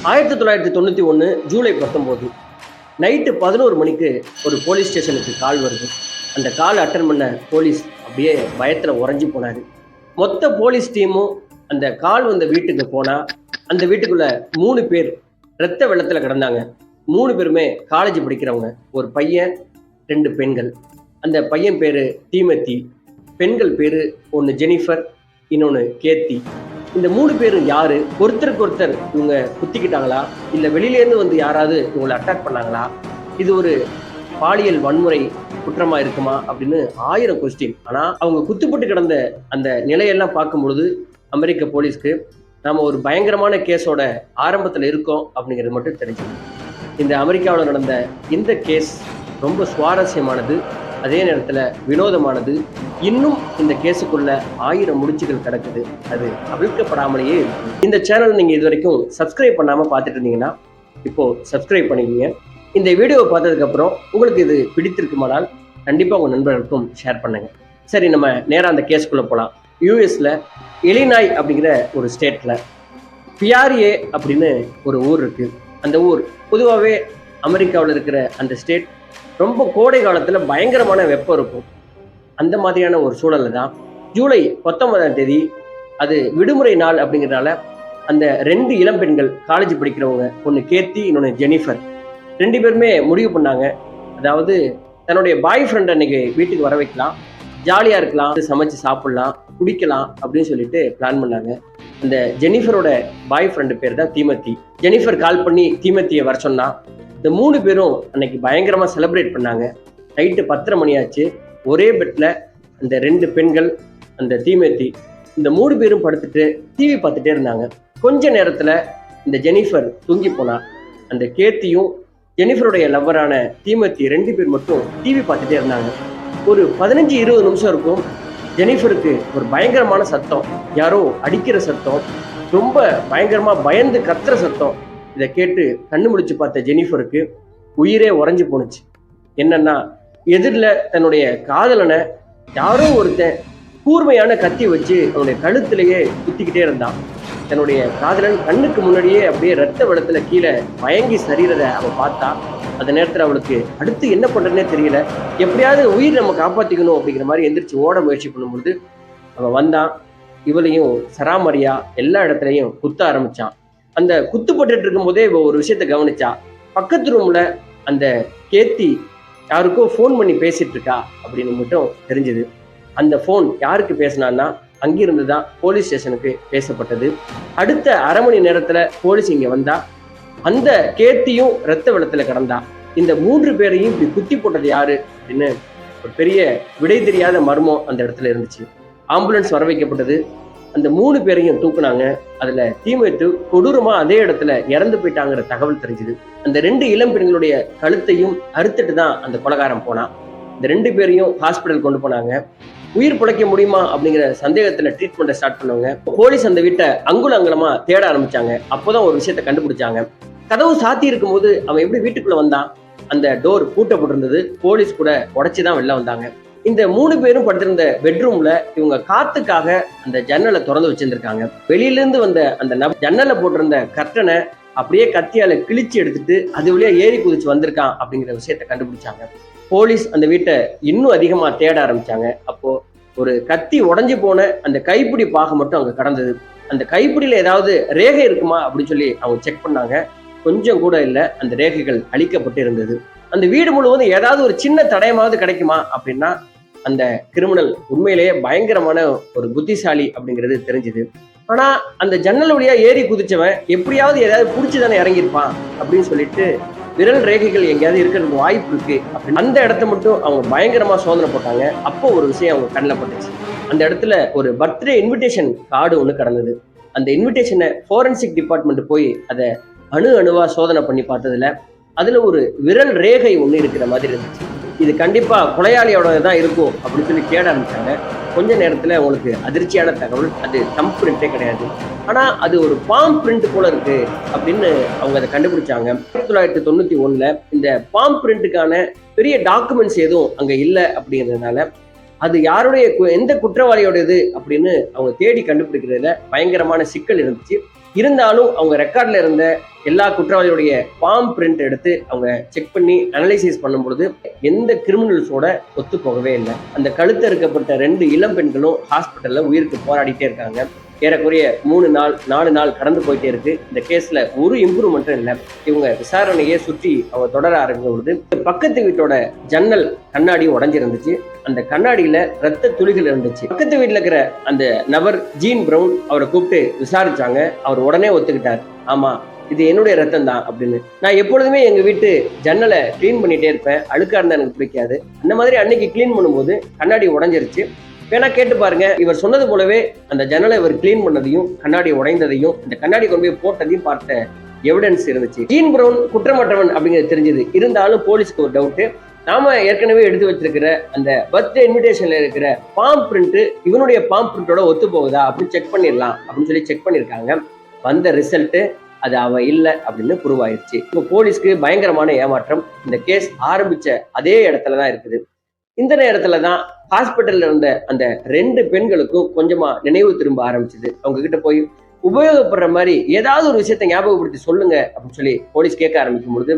1991 July 19 night 11 மணிக்கு ஒரு police ஸ்டேஷனுக்கு கால் வருது. அந்த கால் அட்டன் பண்ண போலீஸ் அப்படியே பயத்தில் உறைஞ்சி போனார். மொத்த போலீஸ் டீமும் அந்த கால் வந்த வீட்டுக்கு போனால் அந்த வீட்டுக்குள்ள 3 பேர் இரத்த வெள்ளத்தில் கிடந்தாங்க. 3 பேருமே காலேஜ் படிக்கிறவங்க. ஒரு பையன், 2 பெண்கள். அந்த பையன் பேர் தீமத்தி, பெண்கள் பேர் ஒன்று ஜெனிஃபர், இன்னொன்று கேத்தி. இந்த 3 பேரும் யாரு, ஒருத்தருக்கு ஒருத்தர் இவங்க குத்திக்கிட்டாங்களா, இல்லை வெளியிலேருந்து வந்து யாராவது இவங்களை அட்டாக் பண்ணாங்களா, இது ஒரு பாலியல் வன்முறை குற்றமா இருக்குமா அப்படின்னு 1000 கொஸ்டின். ஆனால் அவங்க குத்துப்பட்டு கிடந்த அந்த நிலையெல்லாம் பார்க்கும்பொழுது அமெரிக்க போலீஸ்க்கு நாம ஒரு பயங்கரமான கேஸோட ஆரம்பத்தில் இருக்கோம் அப்படிங்கிறது மட்டும் தெரிஞ்சது. இந்த அமெரிக்காவில் நடந்த இந்த கேஸ் ரொம்ப சுவாரஸ்யமானது, அதே நேரத்தில் வினோதமானது. இன்னும் இந்த கேஸுக்குள்ள 1000 முடிச்சுகள் கிடக்குது. அது அவிழ்க்கப்படாமலேயே இருக்கு. இந்த சேனல் நீங்கள் இது வரைக்கும் சப்ஸ்கிரைப் பண்ணாமல் பார்த்துட்டு இருந்தீங்கன்னா இப்போ சப்ஸ்கிரைப் பண்ணிக்கோங்க. இந்த வீடியோவை பார்த்ததுக்கப்புறம் உங்களுக்கு இது பிடித்திருக்குமானால் கண்டிப்பாக உங்கள் நண்பர்களுக்கும் ஷேர் பண்ணுங்க. சரி, நம்ம நேராக அந்த கேஸுக்குள்ளே போகலாம். யூஎஸில் இலினாய் அப்படிங்கிற ஒரு ஸ்டேட்டில் பியாரியே அப்படின்னு ஒரு ஊர் இருக்குது. அந்த ஊர் பொதுவாகவே அமெரிக்காவில் இருக்கிற அந்த ஸ்டேட் ரொம்ப கோடை காலத்தில் பயங்கரமான வெப்பம் இருக்கும். அந்த மாதிரியான ஒரு சூழலில் தான் ஜூலை 19ஆம் தேதி, அது விடுமுறை நாள் அப்படிங்கிறதால அந்த 2 இளம்பெண்கள் காலேஜ் படிக்கிறவங்க, ஒன்று கேத்தி, இன்னொன்று ஜெனிஃபர், 2 பேருமே முடிவு பண்ணாங்க. அதாவது தன்னுடைய பாய் ஃப்ரெண்ட் அன்னைக்கு வீட்டுக்கு வர வைக்கலாம், ஜாலியாக இருக்கலாம், சமைச்சு சாப்பிட்லாம், குடிக்கலாம் அப்படின்னு சொல்லிட்டு பிளான் பண்ணாங்க. அந்த ஜெனிஃபரோட பாய் ஃப்ரெண்டு பேர் தான் தீமத்தி. ஜெனிஃபர் கால் பண்ணி தீமத்தியை வர சொன்னா. இந்த 3 பேரும் அன்னைக்கு பயங்கரமாக செலிப்ரேட் பண்ணாங்க. நைட்டு 10:30 மணி ஆச்சு. ஒரே பெட்டில் அந்த 2 பெண்கள், அந்த தீமத்தி, இந்த 3 பேரும் படுத்துட்டு டிவி பார்த்துட்டே இருந்தாங்க. கொஞ்ச நேரத்தில் இந்த ஜெனிஃபர் தூங்கி போனா. அந்த கேத்தியும் ஜெனிஃபருடைய லவ்வரான தீமத்தி 2 பேர் மட்டும் டிவி பார்த்துட்டே இருந்தாங்க. ஒரு 15-20 நிமிஷம் இருக்கும். ஜெனிஃபருக்கு ஒரு பயங்கரமான சத்தம், யாரோ அடிக்கிற சத்தம், ரொம்ப பயங்கரமாக பயந்து கத்துற சத்தம். இதை கேட்டு கண்ணு முழிச்சு பார்த்த ஜெனிஃபருக்கு உயிரே உறைஞ்சு போணுச்சு. என்னன்னா, எதிரில் தன்னுடைய காதலனை யாரோ ஒருத்தன் கூர்மையான கத்தி வச்சு அவனுடைய கழுத்திலேயே குத்திக்கிட்டே இருந்தான். தன்னுடைய காதலன் கண்ணுக்கு முன்னாடியே அப்படியே ரத்த வெள்ளத்துல கீழே மயங்கி சரிகிறத அவள் பார்த்தா. அந்த நேரத்தில் அவளுக்கு அடுத்து என்ன பண்ணுறதுனே தெரியல. எப்படியாவது உயிர் நம்ம காப்பாற்றிக்கணும் அப்படிங்கிற மாதிரி எந்திரிச்சு ஓட முயற்சி பண்ணும்பொழுது அவன் வந்தான். இவளையும் சராமரியா எல்லா இடத்துலையும் குத்த ஆரம்பிச்சான். அந்த குத்துப்பட்டு இருக்கும்போதே இவ ஒரு விஷயத்த கவனிச்சா. பக்கத்து ரூம்ல அந்த கேத்தி யாருக்கோ ஃபோன் பண்ணி பேசிட்டு இருக்கா அப்படின்னு மட்டும் தெரிஞ்சது. அந்த ஃபோன் யாருக்கு பேசினான்னா அங்கிருந்து தான் போலீஸ் ஸ்டேஷனுக்கு பேசப்பட்டது. அடுத்த அரை மணி நேரத்துல போலீஸ் இங்க வந்தா. அந்த கேத்தியும் ரத்த வெள்ளத்துல கிடந்தா. இந்த 3 பேரையும் இப்படி குத்தி போட்டது யாரு அப்படின்னு ஒரு பெரிய விடை தெரியாத மர்மம் அந்த இடத்துல இருந்துச்சு. ஆம்புலன்ஸ் வர வைக்கப்பட்டது. அந்த 3 பேரையும் தூக்குனாங்க. அதுல தீமத்து கொடூரமா அதே இடத்துல இறந்து போயிட்டாங்கிற தகவல் தெரிஞ்சுது. அந்த 2 இளம் பெண்களுடைய கழுத்தையும் அறுத்துட்டு தான் அந்த கொலைகாரம் போனான். இந்த 2 பேரையும் ஹாஸ்பிட்டல் கொண்டு போனாங்க. உயிர் பிழைக்க முடியுமா அப்படிங்கிற சந்தேகத்துல ட்ரீட்மெண்ட்டை ஸ்டார்ட் பண்ணவங்க. போலீஸ் அந்த வீட்டை அங்குல அங்கலமா தேட ஆரம்பிச்சாங்க. அப்போதான் ஒரு விஷயத்த கண்டுபிடிச்சாங்க. கதவு சாத்தி இருக்கும்போது அவன் எப்படி வீட்டுக்குள்ள வந்தான்? அந்த டோர் பூட்டப்பட்டிருந்தது. போலீஸ் கூட உடைச்சுதான் வெளில வந்தாங்க. இந்த 3 பேரும் படுத்திருந்த பெட்ரூம்ல இவங்க காத்துக்காக அந்த ஜன்னலை திறந்து வச்சிருந்திருக்காங்க. வெளியில இருந்து வந்த அந்த ஜன்னலை போட்டிருந்த கர்ட்டனை அப்படியே கத்தியால கிழிச்சு எடுத்துட்டு அது வழியா ஏறி குதிச்சு வந்திருக்கான் அப்படிங்கிற விஷயத்த கண்டுபிடிச்சாங்க. போலீஸ் அந்த வீட்டை இன்னும் அதிகமா தேட ஆரம்பிச்சாங்க. அப்போ ஒரு கத்தி உடைஞ்சு போன அந்த கைப்பிடி பாகம் மட்டும் அங்க கடந்தது. அந்த கைப்பிடியில ஏதாவது ரேகை இருக்குமா அப்படின்னு சொல்லி அவங்க செக் பண்ணாங்க. கொஞ்சம் கூட இல்லை. அந்த ரேகைகள் அழிக்கப்பட்டு இருந்தது. அந்த வீடு முழுவதும் ஏதாவது ஒரு சின்ன தடயமாவது கிடைக்குமா அப்படின்னா அந்த கிரிமினல் உண்மையிலேயே பயங்கரமான ஒரு புத்திசாலி அப்படிங்கிறது தெரிஞ்சுது. ஆனா அந்த ஜன்னல் வழியா ஏறி குதிச்சவன் எப்படியாவது ஏதாவது புடிச்சுதானே இறங்கியிருப்பான் அப்படின்னு சொல்லிட்டு விரல் ரேகைகள் எங்கேயாவது இருக்கிறதுக்கு வாய்ப்பு இருக்கு அப்படின்னு அந்த இடத்த மட்டும் அவங்க பயங்கரமா சோதனை போட்டாங்க. அப்போ ஒரு விஷயம் அவங்க கண்ணில் பட்டுச்சு. அந்த இடத்துல ஒரு பர்த்டே இன்விடேஷன் கார்டு ஒன்று கடந்தது. அந்த இன்விடேஷனை ஃபோரன்சிக் டிபார்ட்மெண்ட் போய் அதை அணுவா சோதனை பண்ணி பார்த்ததுல அதுல ஒரு விரல் ரேகை ஒன்று இருக்கிற மாதிரி இருந்துச்சு. இது கண்டிப்பா கொலையாளியோட தான் இருக்கும் அப்படின்னு சொல்லி தேட ஆரம்பிச்சாங்க. கொஞ்ச நேரத்துல உங்களுக்கு அதிர்ச்சியான தகவல், அது தம்ப் பிரிண்டே கிடையாது, ஆனா அது ஒரு பாம் பிரிண்ட் போல இருக்கு அப்படின்னு அவங்க அதை கண்டுபிடிச்சாங்க. 1991 இந்த பாம் பிரிண்ட்டுக்கான பெரிய டாக்குமெண்ட்ஸ் எதுவும் அங்க இல்லை அப்படிங்கிறதுனால அது யாருடைய எந்த குற்றவாளியோட இது அப்படின்னு அவங்க தேடி கண்டுபிடிக்கிறதுல பயங்கரமான சிக்கல் இருந்துச்சு. இருந்தாலும் அவங்க ரெக்கார்ட்ல இருந்த எல்லா குற்றவாளிகளுடைய பாம் பிரிண்ட் எடுத்து அவங்க செக் பண்ணி அனலைசிஸ் பண்ணும் பொழுது எந்த கிரிமினல்ஸோட ஒத்து போகவே இல்லை. அந்த கழுத்து அறுக்கப்பட்ட 2 இளம் பெண்களும் ஹாஸ்பிட்டல்ல உயிருக்கு போராடிட்டே இருக்காங்க. ஏறக்குறைய 4 நாள் கடந்து போயிட்டே இருக்கு. இந்த கேஸ்ல ஒரு இம்ப்ரூவ்மெண்ட்டும் இல்லை. இவங்க விசாரணையே சுற்றி அவங்க தொடர ஆரம்பிக்கும் பொழுது பக்கத்து வீட்டோட ஜன்னல் கண்ணாடி உடைஞ்சிருந்துச்சு. அந்த கண்ணாடியில ரத்த துளிகள் இருந்துச்சு. பக்கத்து வீட்டுல இருக்கிற அந்த நபர் ஜீன் பிரவுன் அவரை கூப்பிட்டு விசாரிச்சாங்க. அவர் உடனே ஒத்துக்கிட்டார், ஆமா இது என்னுடைய ரத்தம் தான் அப்படின்னு. நான் எப்பொழுதுமே எங்க வீட்டு ஜன்னலை கிளீன் பண்ணிட்டே இருப்பேன், அழுக்கா இருந்தா எனக்கு பிடிக்காது. அந்த மாதிரி அன்னைக்கு கிளீன் பண்ணும்போது கண்ணாடி உடைஞ்சிருச்சு, வேணா கேட்டு பாருங்க. இவர் சொன்னது போலவே அந்த ஜன்னலை இவர் கிளீன் பண்ணதையும் கண்ணாடி உடைந்ததையும் இந்த கண்ணாடி கொண்டு போய் போட்டதையும் பார்த்த எவிடன்ஸ் இருந்துச்சு. ஜீன் பிரவுன் குற்றமற்றவன் அப்படிங்கிறது தெரிஞ்சது. இருந்தாலும் போலீஸ்க்கு ஒரு டவுட், நாம ஏற்கனவே எடுத்து வச்சிருக்கிற அந்த பர்த்டே இன்விடேஷன்ல இருக்கிற பாம் பிரிண்ட் இவனுடைய பாம் பிரிண்டோட ஒத்து போகுதா அப்படின்னு செக் பண்ணிடலாம் அப்படின்னு சொல்லி செக் பண்ணிருக்காங்க. வந்த ரிசல்ட் அது அவ இல்லை அப்படின்னு ப்ரூவ் ஆயிடுச்சு. இப்போ போலீஸ்க்கு பயங்கரமான ஏமாற்றம். இந்த கேஸ் ஆரம்பிச்ச அதே இடத்துலதான் இருக்குது. இந்த நேரத்துல தான் ஹாஸ்பிட்டல்ல இருந்த அந்த 2 பெண்களுக்கும் கொஞ்சமா நினைவு திரும்ப ஆரம்பிச்சது. அவங்க கிட்ட போய் உபயோகப்படுற மாதிரி ஏதாவது ஒரு விஷயத்தை ஞாபகப்படுத்தி சொல்லுங்க அப்படின்னு சொல்லி போலீஸ் கேட்க ஆரம்பிக்கும் பொழுது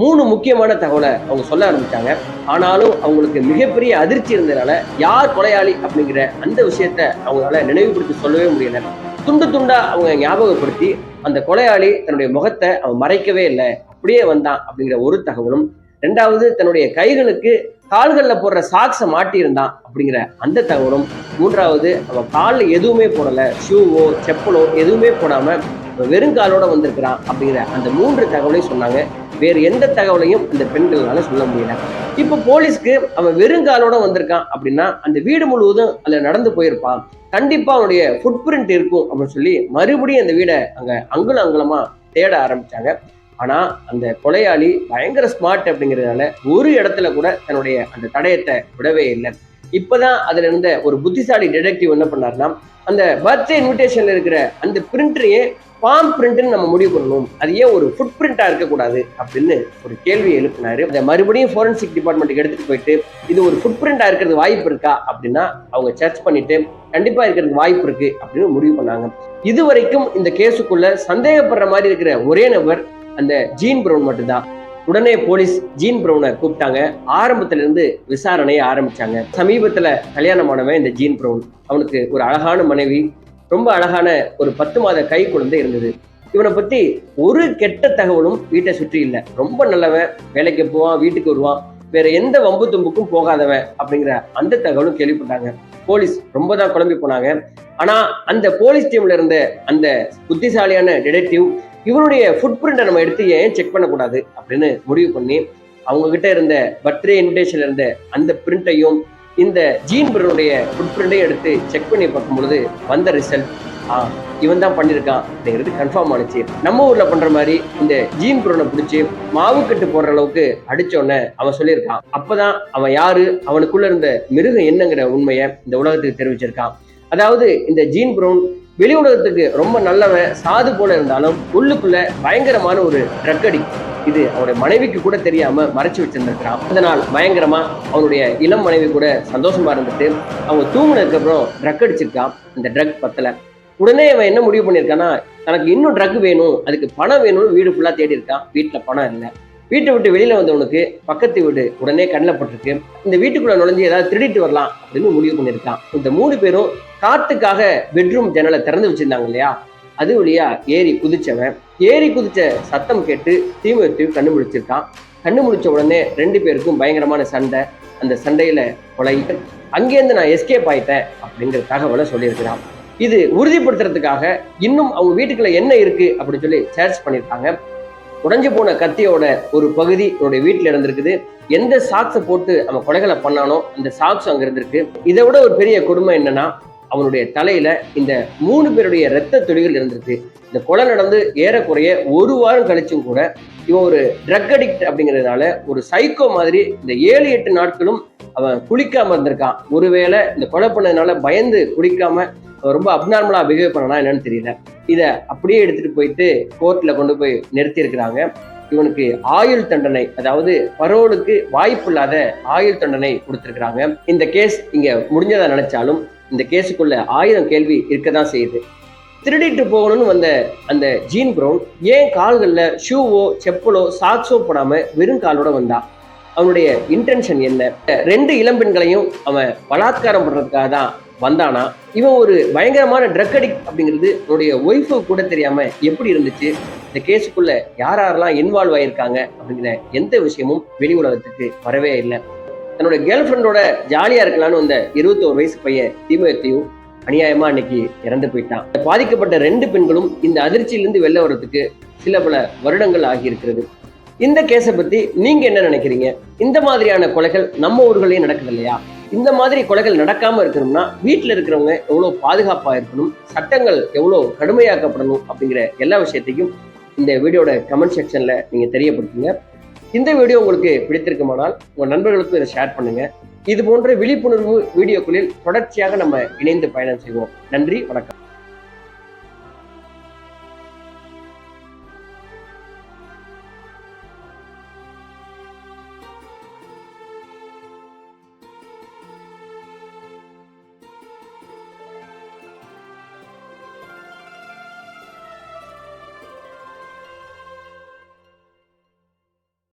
3 முக்கியமான தகவலை அவங்க சொல்ல ஆரம்பிச்சாங்க. ஆனாலும் அவங்களுக்கு மிகப்பெரிய அதிர்ச்சி இருந்ததுனால யார் கொலையாளி அப்படிங்கிற அந்த விஷயத்த அவங்களால நினைவுபடுத்தி சொல்லவே முடியல. துண்டு துண்டா அவங்க ஞாபகப்படுத்தி அந்த கொலையாளி தன்னுடைய முகத்தை அவன் மறைக்கவே இல்லை, அப்படியே வந்தான் அப்படிங்கிற ஒரு தகவலும், 2வது தன்னுடைய கைகளுக்கு கால்கள்ல போடுற சாக்ஸை மாட்டியிருந்தான் அப்படிங்கிற அந்த தகவலும், 3வது அவன் காலில் எதுவுமே போடல, ஷூவோ செப்பலோ எதுவுமே போடாம வெறுங்காலோட வந்திருக்கிறான் அப்படிங்கிற அந்த 3 தகவலையும் சொன்னாங்க. வேறு எந்த தகவலையும் அந்த பெண்களால சொல்ல முடியல. இப்ப போலீஸ்க்கு அவன் வெறுங்காலோட வந்திருக்கான் அப்படின்னா அந்த வீடு முழுவதும் அதுல நடந்து போயிருப்பான், கண்டிப்பா அவனுடைய ஃபுட் பிரிண்ட் இருக்கும் அப்படின்னு சொல்லி மறுபடியும் அந்த வீடை அங்க அங்குலம் அங்குலமா தேட ஆரம்பிச்சாங்க. ஆனா அந்த கொலையாளி பயங்கர ஸ்மார்ட் அப்படிங்கிறதுனால ஒரு இடத்துல கூட தன்னுடைய அந்த தடயத்தை விடவே இல்லை. இப்பதான் அதுல இருந்த ஒரு புத்திசாலி டிடெக்டிவ் என்ன பண்ணாருன்னா, அந்த பர்த்டே இன்விடேஷன்ல இருக்கிற அந்த பிரிண்டரையே பாம் பிரிண்ட்னு நம்ம முடிவு பண்ணணும், அது ஏன் ஒரு ஃபுட் பிரிண்டா இருக்கக்கூடாது அப்படின்னு ஒரு கேள்வி எழுப்பினாரு. அதை மறுபடியும் ஃபோரன்சிக் டிபார்ட்மெண்ட்டுக்கு எடுத்துட்டு போயிட்டு இது ஒரு ஃபுட் பிரிண்டா இருக்கிறது வாய்ப்பு இருக்கா அப்படின்னா அவங்க சர்ச் பண்ணிட்டு கண்டிப்பா இருக்கிறதுக்கு வாய்ப்பு இருக்கு அப்படின்னு முடிவு பண்ணாங்க. இது வரைக்கும் இந்த கேஸுக்குள்ள சந்தேகப்படுற மாதிரி இருக்கிற ஒரே நபர் அந்த ஜீன் பிரவுன் மட்டும்தான். உடனே போலீஸ் ஜீன் பிரவுனை கூப்பிட்டாங்க. ஆரம்பத்துல இருந்து விசாரணையை ஆரம்பிச்சாங்க. சமீபத்துல கல்யாணமானவன் இந்த ஜீன் பிரவுன். அவனுக்கு ஒரு அழகான மனைவி, ரொம்ப அழகான ஒரு 10 மாத கை குழந்தை இருந்தது. இவனை பத்தி ஒரு கெட்ட தகவலும் வீட்டை சுற்றி இல்லை. ரொம்ப நல்லவன், வேலைக்கு போவான், வீட்டுக்கு வருவான், வேற எந்த வம்பு தும்புக்கும் போகாதவன் அப்படிங்கிற அந்த தகவலும் கேள்விப்பட்டாங்க. போலீஸ் ரொம்ப தான் குழம்பி போனாங்க. ஆனா அந்த போலீஸ் டீம்ல இருந்த அந்த புத்திசாலியான டிடெக்டிவ் இவனுடைய ஃபுட் பிரிண்டை நம்ம எடுத்து ஏன் செக் பண்ணக்கூடாது அப்படின்னு முடிவு பண்ணி அவங்க கிட்ட இருந்த பர்த்டே இன்விடேஷன்ல இருந்த அந்த பிரிண்டையும் இந்த ஜீன் பிரவுனுடைய ஃபுட் பிரிண்டையும் எடுத்து செக் பண்ணி பார்க்கும் பொழுது வந்த ரிசல்ட், இவன் தான் பண்ணியிருக்கான் அப்படிங்கிறது கன்ஃபார்ம் ஆனிச்சு. நம்ம ஊர்ல பண்ற மாதிரி இந்த ஜீன் பிரவுனை பிடிச்சி மாவு கட்டு போடுற அளவுக்கு அடிச்சோன்னு அவன் சொல்லியிருக்கான். அப்பதான் அவன் யாரு, அவனுக்குள்ள இருந்த மிருகம் என்னங்கிற உண்மையை இந்த உலகத்துக்கு தெரிவிச்சிருக்கான். அதாவது இந்த ஜீன் பிரவுன் வெளி உலகத்துக்கு ரொம்ப நல்லவன், சாது போல இருந்தாலும் உள்ளுக்குள்ள பயங்கரமான ஒரு ட்ரக் அடிக்ட். இது அவனுடைய மனைவிக்கு கூட தெரியாம மறைச்சு வச்சிருந்திருக்கிறான். அதனால் பயங்கரமா அவனுடைய இளம் மனைவி கூட சந்தோஷமா இருந்துட்டு அவங்க தூங்குனதுக்கு அப்புறம் ட்ரக் அடிச்சிருக்கான். இந்த ட்ரக் பத்தல. உடனே அவன் என்ன முடிவு பண்ணியிருக்கான்னா, தனக்கு இன்னும் ட்ரக் வேணும், அதுக்கு பணம் வேணும்னு வீடு ஃபுல்லா தேடி இருக்கான். வீட்டுல பணம் இல்லை. வீட்டை விட்டு வெளியில வந்தவனுக்கு பக்கத்து வீடு உடனே கண்ணில் பட்டிருக்கு. இந்த வீட்டுக்குள்ள நுழைஞ்சு ஏதாவது திருடிட்டு வரலாம் அப்படின்னு முடிவு பண்ணியிருக்கான். இந்த 3 பேரும் காத்துக்காக பெட்ரூம் ஜன்னலை திறந்து வச்சிருந்தாங்க இல்லையா, அது வழியா ஏறி குதிச்ச சத்தம் கேட்டு தீமூர்த்தி கண்ணு முழிச்சிருக்கான். கண்ணு முழிச்ச உடனே 2 பேருக்கும் பயங்கரமான சண்டை. அந்த சண்டையில கொலை. அங்கேருந்து நான் எஸ்கேப் ஆயிட்டேன் அப்படிங்கிற தகவலை சொல்லியிருக்கிறான். இது உறுதிப்படுத்துறதுக்காக இன்னும் அவங்க வீட்டுக்குள்ள என்ன இருக்கு அப்படின்னு சொல்லி சர்ச் பண்ணியிருக்காங்க. உடைஞ்சு போன கத்தியோட ஒரு பகுதி என்னுடைய வீட்டுல இருந்திருக்குது. எந்த சாக்ஸை போட்டு அவன் கொலைகளை பண்ணானோ அந்த சாக்ஸ் அங்க இருந்திருக்கு. இதை விட ஒரு பெரிய கொடுமை என்னன்னா, அவனுடைய தலையில இந்த 3 பேருடைய ரத்த துளிகள் இருந்திருக்கு. இந்த கொலை நடந்து ஏறக்குறைய 1 வாரம் கழிச்சும் கூட இவன் ஒரு ட்ரக் அடிக்ட் அப்படிங்கிறதுனால ஒரு சைக்கோ மாதிரி இந்த 7-8 நாட்களும் அவன் குளிக்காம இருந்திருக்கான். ஒருவேளை இந்த கொலை பண்ணதுனால பயந்து குளிக்காம ரொம்ப அப்நார்மலா பிஹேவ் பண்ணனா என்னன்னு தெரியல. இதை அப்படியே எடுத்துட்டு போயிட்டு கோர்ட்ல கொண்டு போய் நிறுத்தி இருக்கிறாங்க. இவனுக்கு ஆயுள் தண்டனை, அதாவது பரோலுக்கு வாய்ப்பு இல்லாத ஆயுள் தண்டனை கொடுத்திருக்கிறாங்க. இந்த கேஸ் இங்க முடிஞ்சதா நினைச்சாலும் இந்த கேஸுக்குள்ள 1000 கேள்வி இருக்கதான் செய்யுது. திருடிட்டு போகணும்னு வந்த அந்த ஜீன் பிரவுன் ஏன் கால்கள்ல ஷூவோ செப்பலோ சாக்ஸோ போடாம வெறும் காலோட வந்தா? அவனுடைய இன்டென்ஷன் என்ன? 2 இளம்பெண்களையும் அவன் பலாத்காரம் பண்றதுக்காக தான் வந்தானா? இவன் ஒரு பயங்கரமான ட்ரக் அடிக்ட் அப்படிங்கிறது அவனுடைய ஒய்ஃபு கூட தெரியாம எப்படி இருந்துச்சு? இந்த கேஸுக்குள்ள யாரெல்லாம் இன்வால்வ் ஆயிருக்காங்க அப்படிங்கிற எந்த விஷயமும் வெளி உலகத்துக்கு வரவே இல்லை. தன்னோட கேர்ள் ஃப்ரெண்டோட ஜாலியா இருக்கலாம்னு வந்த 21 வயசு பையன் தீமோத்தேயு அநியாயமா அன்னைக்கு இறந்து போயிட்டான். பாதிக்கப்பட்ட 2 பெண்களும் இந்த அதிர்ச்சியிலிருந்து வெளில வர்றதுக்கு சில பல வருடங்கள் ஆகியிருக்கிறது. இந்த கேஸை பத்தி நீங்க என்ன நினைக்கிறீங்க? இந்த மாதிரியான கொலைகள் நம்ம ஊர்களையும் நடக்குது இல்லையா? இந்த மாதிரி கொலைகள் நடக்காம இருக்கணும்னா வீட்டில் இருக்கிறவங்க எவ்வளவு பாதுகாப்பா இருக்கணும், சட்டங்கள் எவ்வளவு கடுமையாக்கப்படணும் அப்படிங்கிற எல்லா விஷயத்தையும் இந்த வீடியோட கமெண்ட் செக்ஷன்ல நீங்க தெரியப்படுத்துங்க. இந்த வீடியோ உங்களுக்கு பிடித்திருக்குமானால் உங்க நண்பர்களுக்கும் இதை ஷேர் பண்ணுங்க. இது போன்ற விழிப்புணர்வு வீடியோக்களில் தொடர்ச்சியாக நம்ம இணைந்து பயணம் செய்வோம். நன்றி, வணக்கம்.